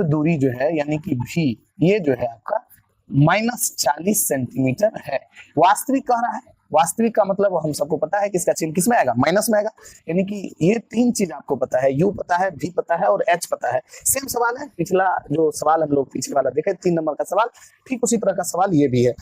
दूरी जो है यानी कि भी, ये जो है आपका -40 सेंटीमीटर है। वास्तविक कह रहा है, वास्तविक का मतलब हम सबको पता है कि इसका चिन्ह किसमें आएगा, माइनस में आएगा, यानी कि ये 3 चीज आपको पता है, u पता है, v पता है और h पता है। सेम सवाल है, पिछला जो सवाल हम लोग पीछे वाला देखे 3 नंबर का सवाल, ठीक उसी तरह का सवाल ये भी है,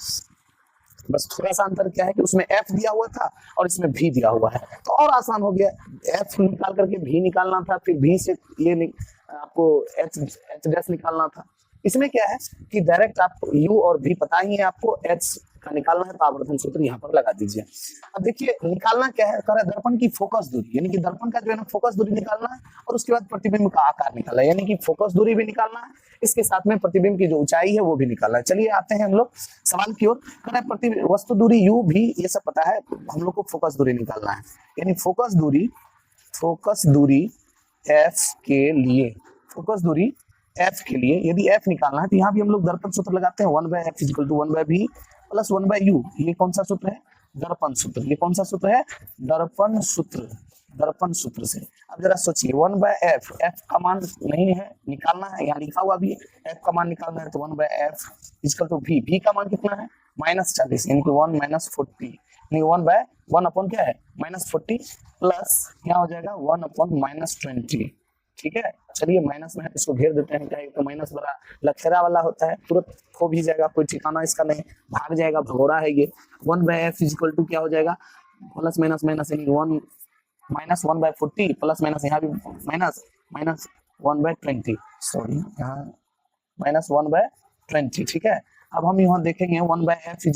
बस थोड़ा सा अंतर क्या है कि उसमें f दिया हुआ था और इसमें v दिया हुआ है, तो और आसान हो गया, f निकाल करके v निकालना था, फिर v से ये आपको h डैश निकालना था। इसमें क्या है कि डायरेक्ट आपको u और v पता ही है, आपको h का निकालना है तो आवर्धन सूत्र यहाँ पर लगा दीजिए। अब देखिए निकालना क्या है, कह रहा है दर्पण की फोकस दूरी, यानी कि दर्पण का जो है ना फोकस दूरी निकालना है, और उसके बाद प्रतिबिंब का आकार निकालना है, यानी कि फोकस दूरी भी निकालना है, इसके साथ में प्रतिबिंब की जो ऊंचाई है वो भी निकालना है। चलिए आते हैं हम लोग सवाल की ओर। कह रहा है प्रतिबिंब वस्तु दूरी u भी, ये सब पता है, हम लोग को फोकस दूरी निकालना है, यानी फोकस दूरी f के लिए यदि f निकालना है तो यहाँ भी हम लोग दर्पण सूत्र लगाते हैं, 1/f = 1/v + 1/u। ये कौन सा सूत्र है, दर्पण सूत्र। ये कौन सा सूत्र है, दर्पण सूत्र से। अब जरा सोचिए 1/f, f का मान नहीं है निकालना है, यहाँ लिखा हुआ भी है, f का मान निकालना है तो 1/f = v। v का मान कितना है, -40, यानी कि 1 - 40, यानी 1/1 क्या है, -40 प्लस यहाँ हो जाएगा 1/-20। ठीक है, चलिए माइनस में है इसको घेर देते हैं, क्या तो माइनस बड़ा लखेरा वाला होता है, तुरंत खो भी जाएगा, कोई ठिकाना इसका नहीं, भाग जाएगा, भगोड़ा है ये। 1/f = क्या हो जाएगा, प्लस माइनस माइनस, यानी 1 - 1/40 प्लस माइनस, यहाँ भी -1/20, सॉरी यहाँ -1/20। ठीक है, अब हम यहाँ देखेंगे 1/f =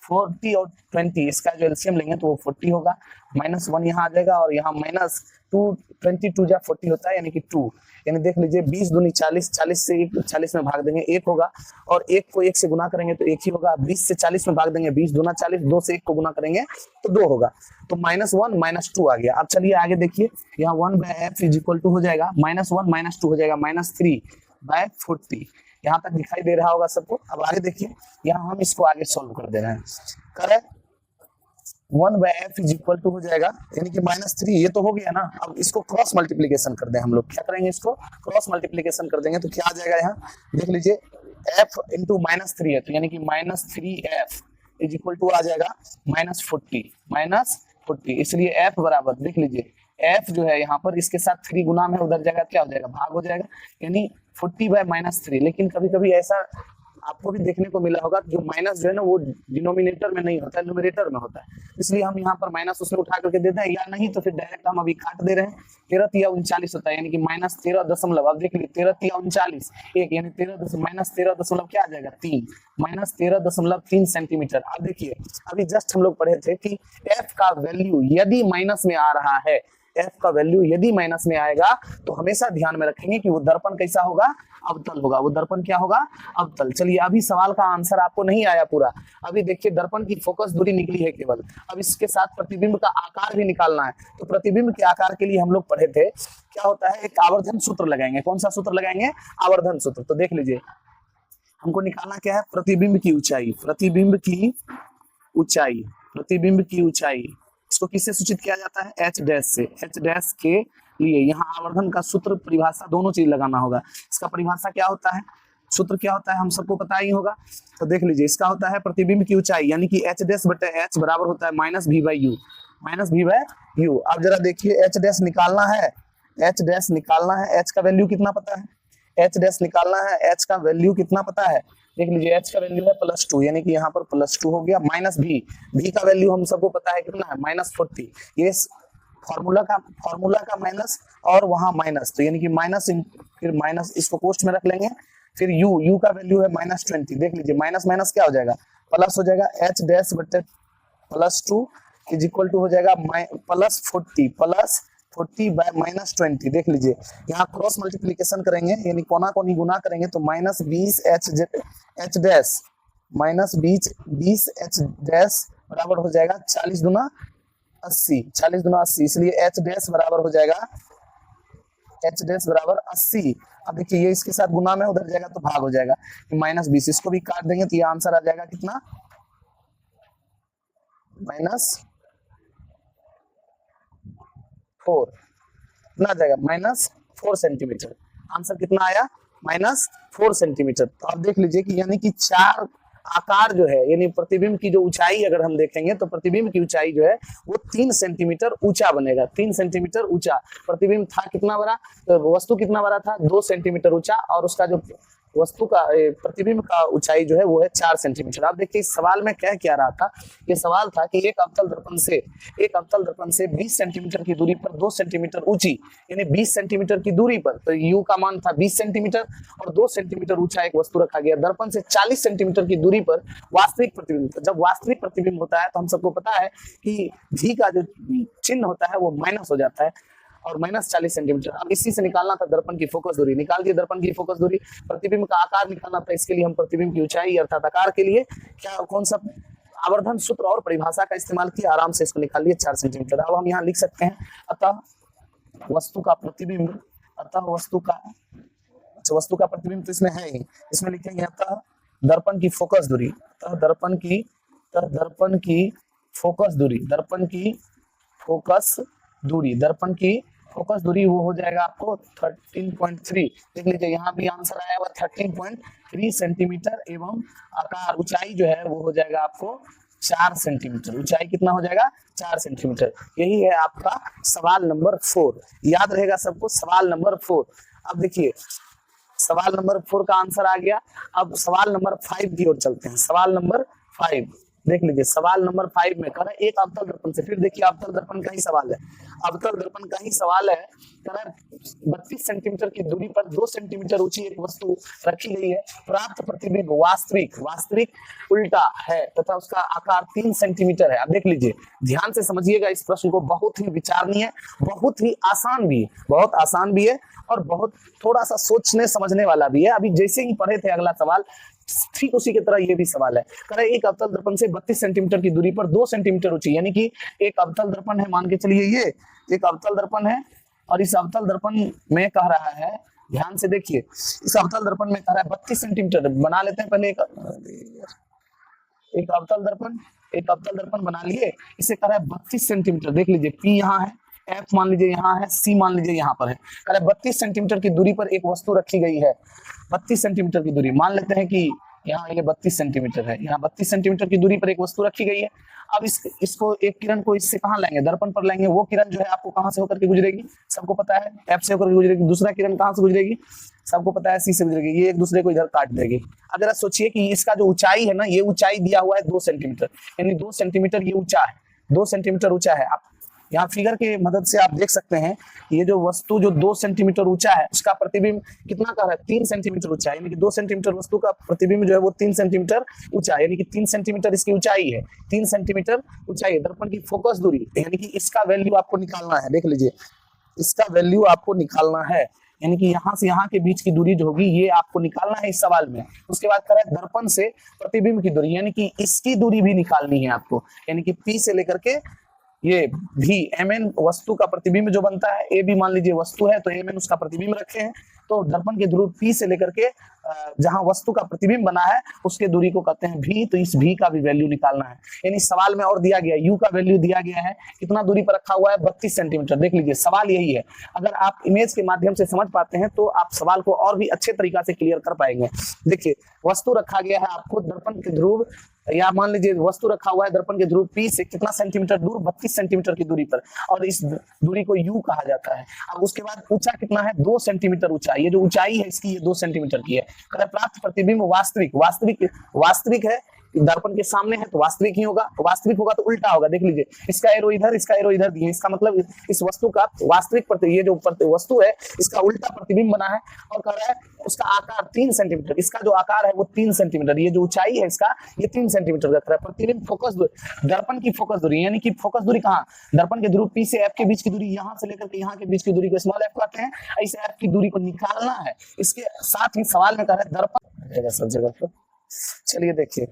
40 और 20, इसका जो एलसीएम लेंगे तो वो 40 होगा, -1 यहाँ आ जाएगा, और यहाँ -2, 22 जा 40 होता है, यानी कि 2, यानी देख लीजिए 20 दूनी 40, 40 से 40 में भाग देंगे 1 होगा, और 1 को 1 से गुना करेंगे तो 1 ही होगा, 20 से 40 में भाग देंगे 20 दूना 40, 2 से 1 को गुना करेंगे तो 2 होगा, तो -1 - 2 आ गया। अब चलिए आगे देखिए, यहाँ 1/f = हो जाएगा -1 - 2 हो जाएगा -3/40, यहाँ तक दिखाई दे रहा होगा सबको। अब आगे देखिए, यहाँ हम इसको आगे सॉल्व कर दे रहे हैं, करें 1/f = हो जाएगा, यानी कि -3, ये तो हो गया ना। अब इसको क्रॉस मल्टीप्लीकेशन कर दें हम लोग, क्या करेंगे, इसको क्रॉस मल्टीप्लीकेशन कर देंगे तो क्या आ जाएगा, यहाँ देख लीजिए f × -3 है, तो यानी कि -3f = आ जाएगा -40, इसलिए f बराबर, देख लीजिए f जो है यहाँ पर इसके साथ 3 गुना में उधर जाएगा, क्या हो जाएगा, भाग हो जाएगा, यानी 40/-3। लेकिन कभी कभी ऐसा आपको भी देखने को मिला होगा, जो माइनस जो है ना वो डिनोमिनेटर में नहीं होता है, न्यूमरेटर में होता है, इसलिए हम यहाँ पर माइनस उसमें उठा करके देते हैं, या नहीं तो फिर डायरेक्ट हम अभी काट दे रहे हैं। 13 होता है, यानी कि -13 अब देख लीजिए 13 1, यानी 13 क्या आ जाएगा 3, -13.3 सेंटीमीटर। अब देखिए अभी जस्ट हम लोग पढ़े थे कि f का वैल्यू यदि माइनस में आ रहा है एफ का वैल्यू यदि माइनस में आएगा तो हमेशा ध्यान में रखेंगे कि वो दर्पण कैसा होगा, अवतल होगा। वो दर्पण क्या होगा, अवतल। चलिए अभी सवाल का आंसर आपको नहीं आया पूरा। अभी देखिए दर्पण की फोकस दूरी निकली है केवल, अब इसके साथ प्रतिबिंब का आकार भी निकालना है। तो प्रतिबिंब के आकार के लिए हम लोग पढ़े थे क्या होता है, एक आवर्धन सूत्र लगाएंगे। कौन सा सूत्र लगाएंगे, आवर्धन सूत्र। तो देख लीजिए हमको निकालना क्या है, प्रतिबिंब की ऊंचाई, प्रतिबिंब की ऊंचाई, प्रतिबिंब की ऊंचाई। इसको किससे सूचित किया जाता है, एच डैश से। एच डैश के लिए यहाँ आवर्धन का सूत्र परिभाषा दोनों चीज लगाना होगा। इसका परिभाषा क्या होता है, सूत्र क्या होता है, हम सबको पता ही होगा। तो देख लीजिए इसका होता है प्रतिबिंब की ऊंचाई यानी कि एच डैश बटे एच बराबर होता है माइनस भी बाई यू, माइनस भी बाई यू। अब जरा देखिए एच डैश निकालना है, एच डैश निकालना है, एच का वैल्यू कितना पता है, एच डैश निकालना है, एच का वैल्यू कितना पता है, देख लीजिए एच का वैल्यू है +2 यानी कि यहाँ पर +2 हो गया, माइनस भी, भी का वैल्यू हम सबको पता है कितना है, -40। ये फॉर्मूला का माइनस और वहां माइनस, तो यानी कि माइनस फिर माइनस, इसको पोस्ट में रख लेंगे। फिर यू का वैल्यू है -20, देख लीजिए माइनस माइनस क्या हो जाएगा, प्लस हो जाएगा। एच डैश बटे +2 इज इक्वल टू हो जाएगा +40 बाय -20। देख लीजिए यहाँ क्रॉस मल्टीप्लीकेशन करेंगे यानी कोना कोनी गुना करेंगे तो -20 एच डैश -20 एच डैश बराबर हो जाएगा 40 दूना 80, 40 दूना 80, इसलिए एच डैश बराबर हो जाएगा, एच डैश बराबर 80। अब देखिए ये इसके साथ गुना में उधर जाएगा तो भाग हो जाएगा, -20, इसको भी काट देंगे तो ये आंसर आ जाएगा कितना, -4 कितना आ जाएगा, -4 सेंटीमीटर। आंसर कितना आया, -4 सेंटीमीटर। तो आप देख लीजिए कि यानी कि चार आकार जो है यानी प्रतिबिंब की जो ऊंचाई अगर हम देखेंगे तो प्रतिबिंब की ऊंचाई जो है वो 3 सेंटीमीटर ऊंचा बनेगा, 3 सेंटीमीटर ऊंचा। प्रतिबिंब था कितना बड़ा, तो वस्तु कितना बड़ा था, 2 सेंटीमीटर ऊंचा, और उसका जो वस्तु का प्रतिबिंब का ऊंचाई जो है वो है 4 सेंटीमीटर। आप देखिए इस सवाल में क्या कह रहा था, ये सवाल था कि एक अवतल दर्पण से 20 सेंटीमीटर की दूरी पर 2 सेंटीमीटर ऊंची यानी 20 सेंटीमीटर की दूरी पर, तो यू का मान था 20 सेंटीमीटर और 2 सेंटीमीटर ऊंचा एक वस्तु रखा गया। दर्पण से 40 सेंटीमीटर की दूरी पर वास्तविक प्रतिबिंब, जब वास्तविक प्रतिबिंब होता है तो हम सबको पता है कि भी का जो चिन्ह होता है वो माइनस हो जाता है और -40 सेंटीमीटर। अब इसी से निकालना था दर्पण की फोकस दूरी, निकाल दिए दर्पण की फोकस दूरी। प्रतिबिंब का आकार निकालना था, इसके लिए हम प्रतिबिंब की ऊंचाई अर्थात आकार के लिए क्या कौन सा आवर्धन सूत्र और परिभाषा का इस्तेमाल किया, आराम से इसको निकाल लिए 4 सेंटीमीटर। अब हम यहाँ लिख सकते हैं अतः वस्तु का प्रतिबिंब, अतः वस्तु का प्रतिबिंब तो इसमें है ही, इसमें लिखेंगे अतः दर्पण की फोकस दूरी, अतः दर्पण की फोकस दूरी वो हो जाएगा आपको 13.3। देख लीजिए यहाँ भी आंसर आया हुआ 13.3 सेंटीमीटर एवं आकार ऊंचाई जो है वो हो जाएगा आपको 4 सेंटीमीटर। ऊंचाई कितना हो जाएगा, 4 सेंटीमीटर। यही है आपका सवाल नंबर 4, याद रहेगा सबको, सवाल नंबर 4। अब देखिए सवाल नंबर 4 का आंसर आ गया। अब सवाल नंबर 5 की ओर चलते हैं। सवाल नंबर 5 देख लीजिए, सवाल नंबर 5 में कह रहे एक अवतल दर्पण से, फिर देखिए अवतल दर्पण का ही सवाल है, अवतल दर्पण का ही सवाल है। कह रहे 32 सेंटीमीटर की दूरी पर 2 सेंटीमीटर ऊंची एक वस्तु रखी गई है, प्राप्त प्रतिबिंब वास्तविक उल्टा है तथा उसका आकार 3 सेंटीमीटर है। अब देख लीजिए ध्यान से समझिएगा इस प्रश्न को, बहुत ही विचारणीय, बहुत ही आसान भी है और बहुत थोड़ा सा सोचने समझने वाला भी है। अभी जैसे ही पढ़े थे अगला सवाल ठीक उसी की तरह ये भी सवाल है। कह रहे एक अवतल दर्पण से 32 सेंटीमीटर की दूरी पर 2 सेंटीमीटर ऊंची, यानी कि एक अवतल दर्पण है, मान के चलिए ये एक अवतल दर्पण है और इस अवतल दर्पण में कह रहा है, ध्यान से देखिए, इस अवतल दर्पण में कह रहा है 32 सेंटीमीटर बना लेते हैं पहले। एक अवतल दर्पण बना लिए, इसे कह रहा है 32 सेंटीमीटर। देख लीजिए P यहाँ है, F मान लीजिए यहाँ है, C मान लीजिए यहाँ पर है। कह रहा है 32 सेंटीमीटर की दूरी पर एक वस्तु रखी गई है, 32 सेंटीमीटर की दूरी, मान लेते हैं कि यहाँ ये 32 सेंटीमीटर है, यहाँ 32 सेंटीमीटर की दूरी पर एक वस्तु रखी गई है। अब इसको एक किरण को इससे कहाँ लाएंगे, दर्पण पर लाएंगे। वो किरण जो है आपको कहाँ से होकर के गुजरेगी, सबको पता है, F से होकर के गुजरेगी। दूसरा किरण कहाँ से गुजरेगी, सबको पता है, C से गुजरेगी। ये एक दूसरे को इधर काट देगी। अब जरा सोचिए कि इसका जो ऊंचाई है ना, ये ऊंचाई दिया हुआ है 2 सेंटीमीटर, यानी 2 सेंटीमीटर ये ऊंचा है, 2 सेंटीमीटर ऊंचा है। आप यहाँ फिगर के मदद से आप देख सकते हैं ये जो वस्तु जो 2 सेंटीमीटर ऊंचा है उसका प्रतिबिंब कितना का है, 3 सेंटीमीटर ऊंचा है, यानी कि 2 सेंटीमीटर वस्तु का प्रतिबिंब जो है वो 3 सेंटीमीटर ऊंचा है, यानी कि 3 सेंटीमीटर इसकी ऊंचाई है, 3 सेंटीमीटर ऊंचाई है। दर्पण की फोकस दूरी यानी कि इसका वैल्यू आपको निकालना है, देख लीजिए इसका वैल्यू आपको निकालना है, यानी कि यहाँ से यहाँ के बीच की दूरी जो होगी ये आपको निकालना है इस सवाल में। उसके बाद करा है दर्पण से प्रतिबिंब की दूरी, यानी कि इसकी दूरी भी निकालनी है आपको, यानी कि P से लेकर के ये भी Mn वस्तु का प्रतिबिंब जो बनता है, ए भी मान लीजिए वस्तु है तो Mn उसका प्रतिबिंब रखे हैं, तो दर्पण के ध्रुव P से लेकर के जहां वस्तु का प्रतिबिंब बना है उसके दूरी को कहते हैं V, तो इस V का भी वैल्यू निकालना है। यानी सवाल में और दिया गया U का वैल्यू दिया गया है, कितना दूरी पर रखा हुआ है 32 सेंटीमीटर। देख लीजिए सवाल यही है, अगर आप इमेज के माध्यम से समझ पाते हैं तो आप सवाल को और भी अच्छे तरीका से क्लियर कर पाएंगे। देखिए वस्तु रखा गया है आपको दर्पण के ध्रुव, या मान लीजिए वस्तु रखा हुआ है दर्पन के ध्रुव P से कितना सेंटीमीटर दूर, 32 सेंटीमीटर की दूरी पर, और इस दूरी को U कहा जाता है। अब उसके बाद ऊंचा कितना है, 2 सेंटीमीटर ऊंचा, ये जो ऊंचाई है इसकी ये 2 सेंटीमीटर की है। प्राप्त प्रतिबिंब वास्तविक है, दर्पण के सामने है तो वास्तविक ही होगा, वास्तविक होगा तो उल्टा होगा। देख लीजिए इसका एरो इधर, इसका एरो इधर दिए, इसका मतलब इस वस्तु का वास्तविक ये जो वस्तु है इसका उल्टा प्रतिबिंब बना है, और कह रहा है उसका आकार 3 सेंटीमीटर, इसका जो आकार है वो 3 सेंटीमीटर, ये जो ऊंचाई है इसका ये 3 सेंटीमीटर का है। प्रतिबिंब फोकस दूरी, दर्पण की फोकस दूरी, यानी कि फोकस दूरी कहाँ, दर्पन के ध्रुव P से F के बीच की दूरी, यहाँ से लेकर के यहाँ के बीच की दूरी को स्मॉल f कहते हैं। इस F की दूरी को निकालना है, इसके साथ ही सवाल में कह रहा है दर्पण सब जगह पर। चलिए देखिए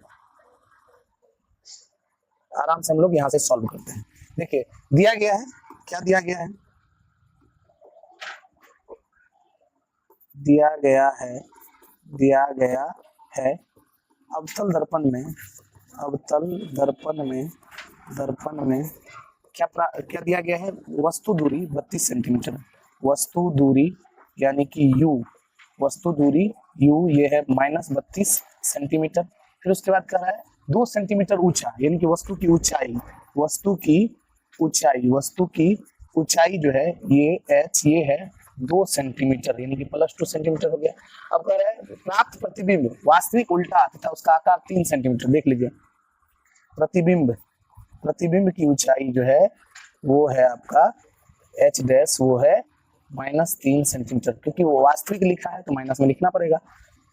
आराम से हम लोग यहाँ से सॉल्व करते हैं। देखिए दिया गया है, क्या दिया गया है, दिया गया है अवतल दर्पण में क्या दिया गया है, वस्तु दूरी 32 सेंटीमीटर, वस्तु दूरी यानी कि U, वस्तु दूरी U ये है -32 सेंटीमीटर। फिर उसके बाद कह रहा है 2 सेंटीमीटर ऊंचा, यानी कि वस्तु की ऊंचाई जो है ये h ये है 2 सेंटीमीटर, यानी कि +2 सेंटीमीटर हो गया। अब कह रहा है प्राप्त प्रतिबिंब वास्तविक उल्टा तथा उसका आकार 3 सेंटीमीटर। देख लीजिए प्रतिबिंब की ऊंचाई जो है वो है आपका h डैश, वो है -3 सेंटीमीटर, क्योंकि वो वास्तविक लिखा है तो माइनस में लिखना पड़ेगा,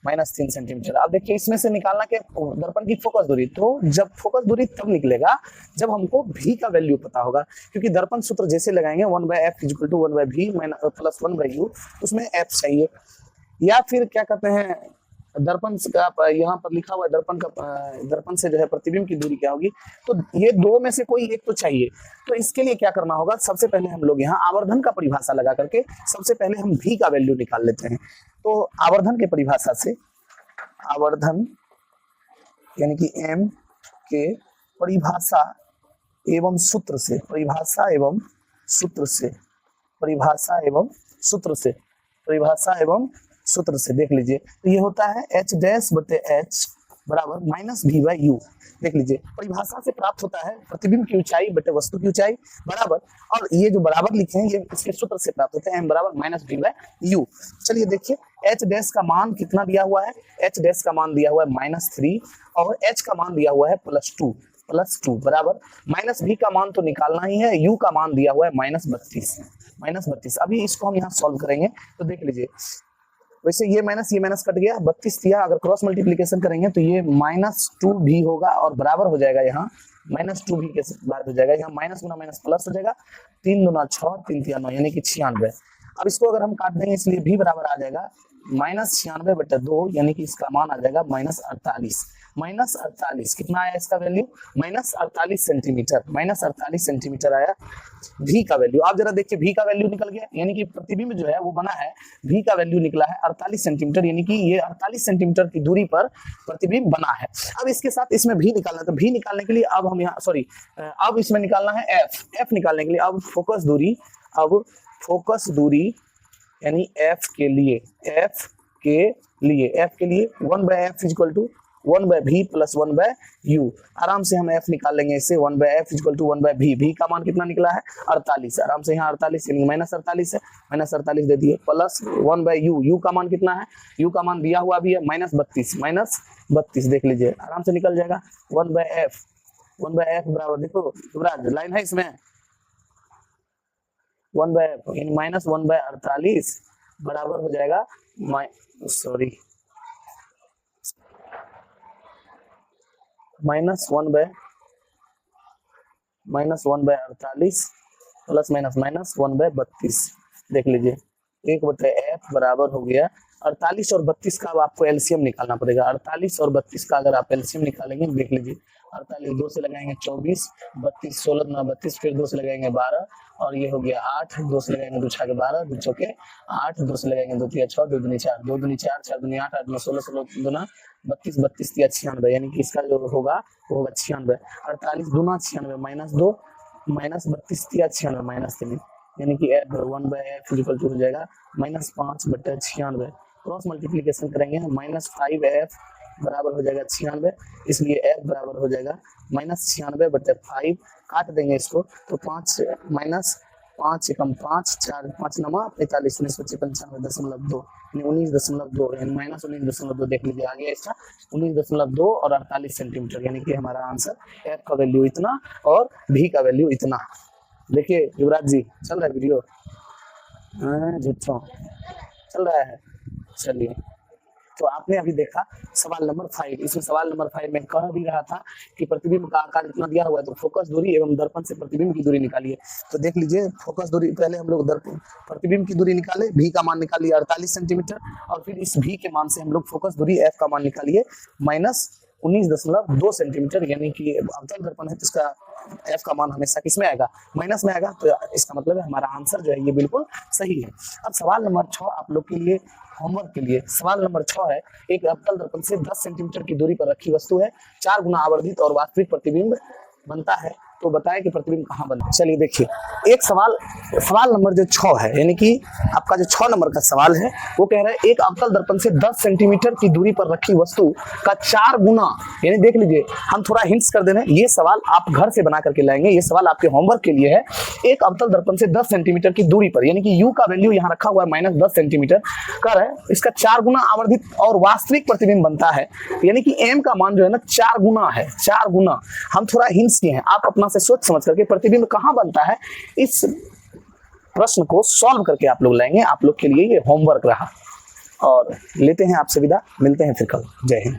-3 सेंटीमीटर। अब देखिए इसमें से निकालना के दर्पण की फोकस दूरी, तो जब फोकस दूरी तब निकलेगा जब हमको V का वैल्यू पता होगा, क्योंकि दर्पण सूत्र जैसे लगाएंगे 1/f = 1/v + 1/u, उसमें f चाहिए। या फिर क्या कहते हैं दर्पण का यहाँ पर लिखा हुआ है दर्पण से जो है प्रतिबिंब की दूरी क्या होगी, तो ये दो में से कोई एक तो चाहिए। तो इसके लिए क्या करना होगा, सबसे पहले हम लोग यहाँ आवर्धन का परिभाषा लगा करके सबसे पहले हम V का वैल्यू निकाल लेते हैं। तो आवर्धन के परिभाषा से, आवर्धन यानी कि M के परिभाषा एवं सूत्र से देख लीजिए, तो ये होता है h डैश बटे h बराबर -v/u। देख लीजिए परिभाषा से प्राप्त होता है प्रतिबिंब की ऊंचाई बटे वस्तु की ऊंचाई बराबर, और ये जो बराबर लिखे हैं ये इसके सूत्र से प्राप्त होते हैं, m बराबर -v/u। चलिए देखिए h डैश का मान कितना दिया हुआ है, h डैश का मान दिया हुआ है -3 और h का मान दिया हुआ है +2 बराबर -v का मान तो निकालना ही है, u का मान दिया हुआ है -32। अभी इसको हम यहाँ सॉल्व करेंगे तो देख लीजिए, वैसे ये माइनस कट गया, 32 दिया, अगर क्रॉस मल्टीप्लिकेशन करेंगे तो ये -2 भी होगा और बराबर हो जाएगा, यहाँ -2 भी के बाद हो जाएगा, यहाँ माइनस गुना माइनस प्लस हो जाएगा, 3 दूना 6 3 3 9 यानी कि 96। अब इसको अगर हम काट देंगे इसलिए भी बराबर आ जाएगा -96/2, यानी कि इसका मान आ जाएगा -48 कितना आया इसका वैल्यू, -48 सेंटीमीटर आया V का वैल्यू। आप जरा देखिए V का वैल्यू निकल गया, यानी कि प्रतिबिंब जो है वो बना है, V का वैल्यू निकला है 48 सेंटीमीटर, यानी कि ये 48 सेंटीमीटर की दूरी पर प्रतिबिंब बना है। अब इसके साथ इसमें V निकालना है, तो V निकालने के लिए अब हम यहाँ अब इसमें निकालना है F निकालने के लिए अब फोकस दूरी यानी F के लिए 1/f = 1/v + 1/u। आराम से हम f निकाल लेंगे इससे, 1/f = 1/v। v का मान कितना निकला है 48, आराम से यहाँ 48 यानी -48 है, -48 दे दिए प्लस 1/u। u का मान कितना है, u का मान दिया हुआ भी है -32 देख लीजिए आराम से निकल जाएगा 1/f बराबर, देखो लाइन है इसमें 1 बाय यानी माइनस 1 बाय 48 बराबर हो जाएगा sorry minus 1 by 48 plus minus 1 by 32। देख लीजिए 1/f बराबर हो गया 48 और 32 का अब आपको एलसीएम निकालना पड़ेगा। 48 और 32 का अगर आप एलसीएम निकालेंगे, देख लीजिए 48 2 से लगाएंगे 24, 32 16 9 32, फिर 2 से लगाएंगे 12 और ये हो गया 8, 2 से लगाएंगे 2 छके 12, 2 चौके 8, 2 से लगाएंगे 2 3 6, 2 दूनी 4, 2 दूनी 4, 4 दूनी 8, 8 9 16, 16 दूना 32, 32 3 96, यानी कि इसका जो होगा वो होगा 96। 48 दूना 96 माइनस 2 माइनस 32 3 96 माइनस 3, यानी कि 1 बाय f इक्वल टू हो जाएगा -5/96। क्रॉस मल्टीप्लीकेशन करेंगे -5f बराबर हो जाएगा 96, इसलिए f बराबर हो जाएगा -96/5। काट देंगे इसको तो 5 माइनस 5 एकम 5 4 5 नमा 45 19 25 95.2 19.2 यानी -19.2। देख लीजिए आ गया इसका 19.2 और 48 सेंटीमीटर, यानी कि हमारा आंसर f का वैल्यू इतना और v का वैल्यू इतना। देखिए युवराज जी चल रहा है वीडियो, झूठों चल रहा है। चलिए तो आपने अभी देखा सवाल नंबर 5। इसमें सवाल नंबर 5 में कह भी रहा था कि प्रतिबिंब का आकार इतना दिया हुआ है तो फोकस दूरी एवं दर्पण से प्रतिबिंब की दूरी निकालिए। तो देख लीजिए फोकस दूरी, पहले हम लोग प्रतिबिंब की दूरी निकाले, v का मान निकालिए 48 सेंटीमीटर और फिर इस v के मान से हम लोग फोकस दूरी f का मान निकालिए -19.2 सेंटीमीटर, यानी कि अवतल दर्पण है तो इसका f का मान हमेशा किस में आएगा, माइनस में आएगा। तो इसका मतलब है हमारा आंसर जो है ये बिल्कुल सही है। अब सवाल नंबर 6 आप लोग के लिए होमवर्क के लिए सवाल नंबर 6 है, एक अवतल दर्पण से 10 सेंटीमीटर की दूरी पर रखी वस्तु है, 4 गुना आवर्धित और वास्तविक प्रतिबिंब बनता है, तो बताएं कि प्रतिबिंब कहाँ बनता है। चलिए देखिए एक सवाल नंबर जो 6 है, यानी कि आपका जो 6 नंबर का सवाल है वो कह रहा है एक अवतल दर्पण से 10 सेंटीमीटर की दूरी पर रखी वस्तु का 4 गुना, यानी देख लीजिए हम थोड़ा हिंट्स कर दे रहे हैं, ये सवाल आप घर से बना करके लाएंगे, ये सवाल आपके होमवर्क के लिए है। एक अवतल दर्पण से 10 सेंटीमीटर की दूरी पर, यानी कि u का वैल्यू यहाँ रखा हुआ है -10 सेंटीमीटर कर है, इसका 4 गुना आवर्धित और वास्तविक प्रतिबिंब बनता है, यानी कि m का मान जो है ना 4 गुना है, 4 गुना। हम थोड़ा हिंट्स किए हैं, आप अपना से सोच समझ करके प्रतिबिंब कहाँ बनता है इस प्रश्न को सॉल्व करके आप लोग लाएंगे। आप लोग के लिए ये होमवर्क रहा और लेते हैं आपसे विदा, मिलते हैं फिर कल। जय हिंद।